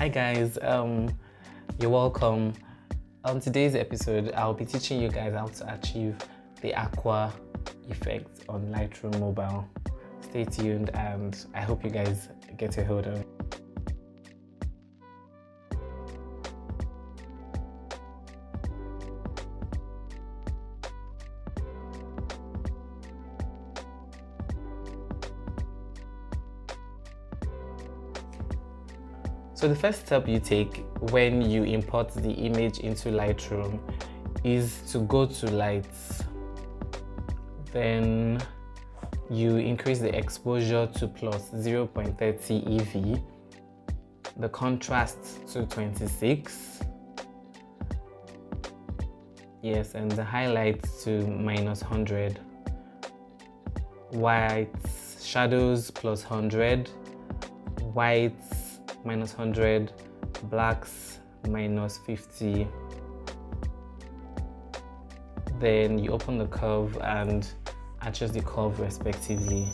Hi guys, you're welcome. On today's episode, I'll be teaching you guys how to achieve the AQUA effect on Lightroom Mobile. Stay tuned and I hope you guys get a hold of it. So the first step you take when you import the image into Lightroom is to go to Lights. Then you increase the exposure to plus 0.30 EV, the contrast to 26, yes, and the highlights to minus 100, whites, shadows plus 100, whites minus 100, blacks minus 50. Then you open the curve and adjust the curve respectively.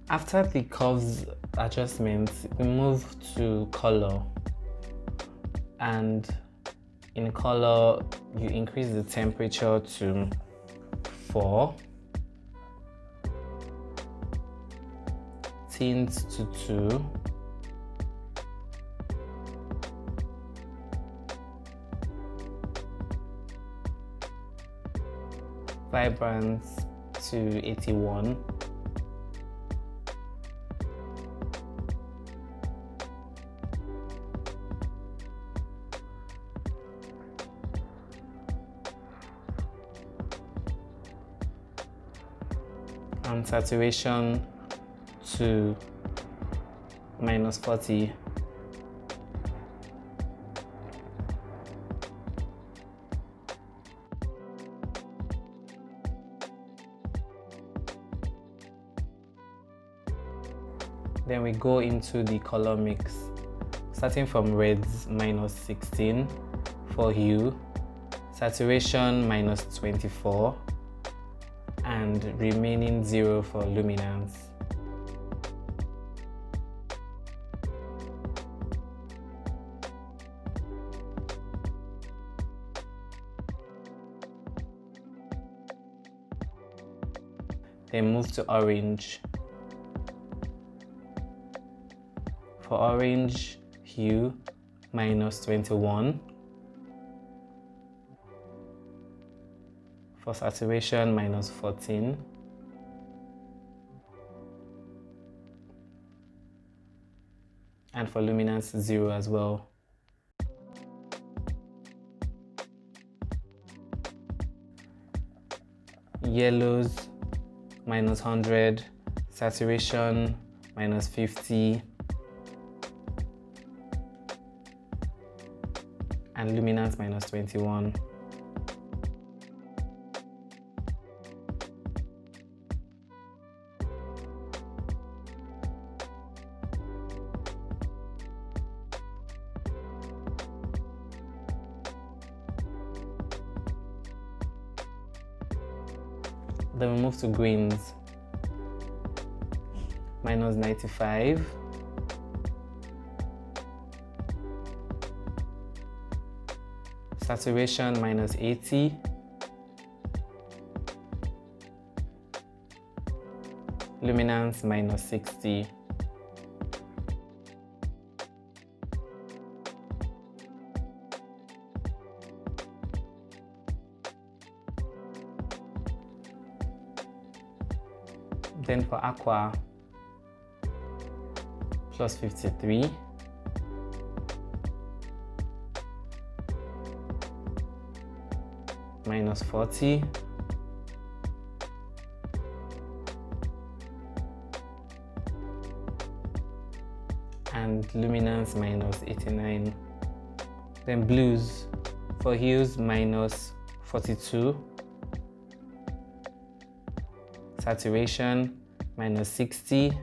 After the curves adjustments, we move to color, and in color you increase the temperature to 4, tint to 2, vibrance to 81, and saturation to minus 40. Then we go into the color mix, starting from reds minus 16 for hue, saturation minus 24, and remaining 0 for luminance. Then move to orange. For orange, hue minus 21. For saturation, minus 14. And for luminance, 0 as well. Yellows, minus 100. Saturation, minus 50. And luminance, minus 21. Then we move to greens, minus 95, saturation minus 80, luminance minus 60. Then for AQUA, plus 53 minus 40 and luminance minus 89. Then blues, for hues minus 42, saturation minus 60,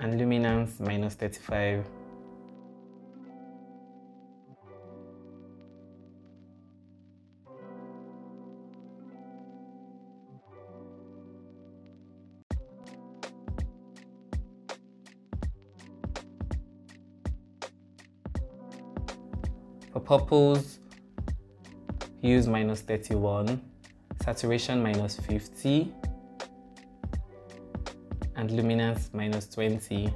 and luminance minus 35. For purples, hues minus 31, saturation minus 50, and luminance minus 20.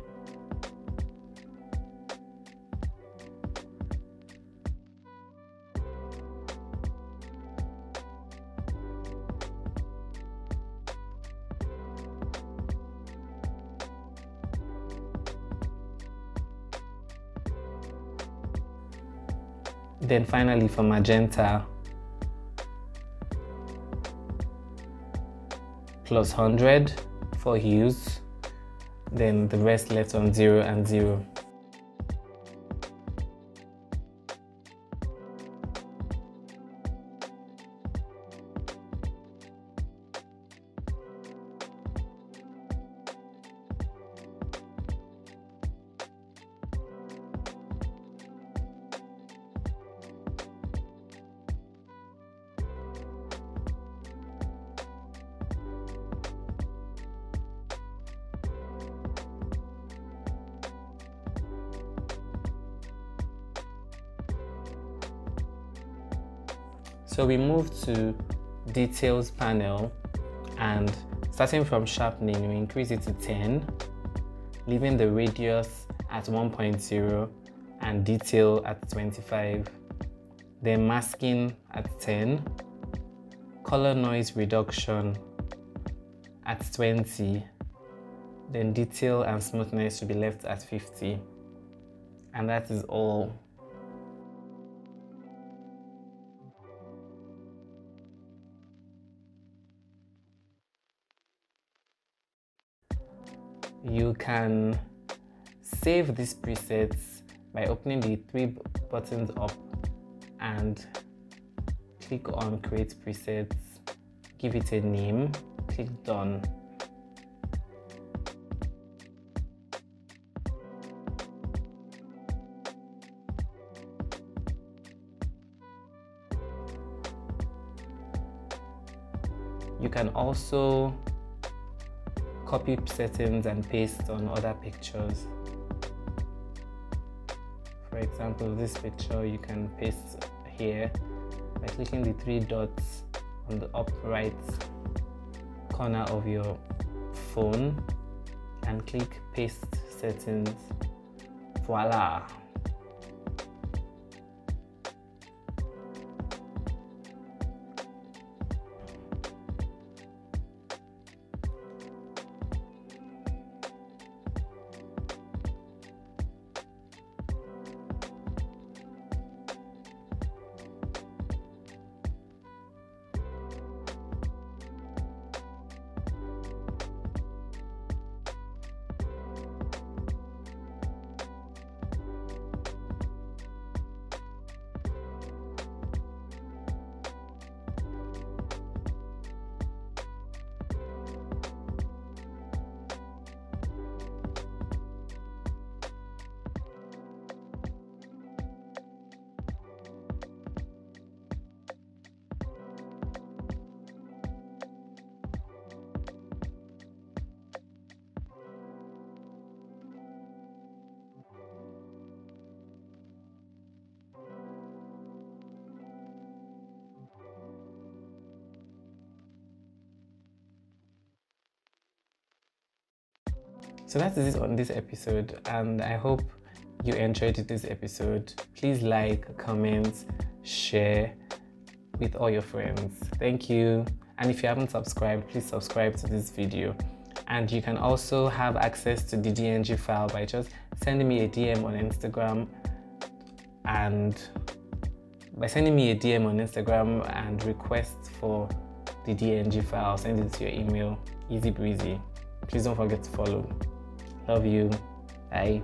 Then finally for magenta, plus 100 for hues, then the rest left on 0 and 0. So we move to details panel, and starting from sharpening, we increase it to 10, leaving the radius at 1.0 and detail at 25. Then masking at 10, color noise reduction at 20, then detail and smoothness should be left at 50. And that is all. You can save these presets by opening the three buttons up and click on create presets, give it a name, click done. You can also copy settings and paste on other pictures. For example, this picture you can paste here by clicking the three dots on the up right corner of your phone and click paste settings. Voila! So that is it on this episode, and I hope you enjoyed this episode. Please like, comment, share with all your friends. Thank you. And if you haven't subscribed, please subscribe to this video. And you can also have access to the DNG file by just sending me a DM on Instagram. And by sending me a DM on Instagram and request for the DNG file, send it to your email. Easy breezy. Please don't forget to follow. Love you. Bye.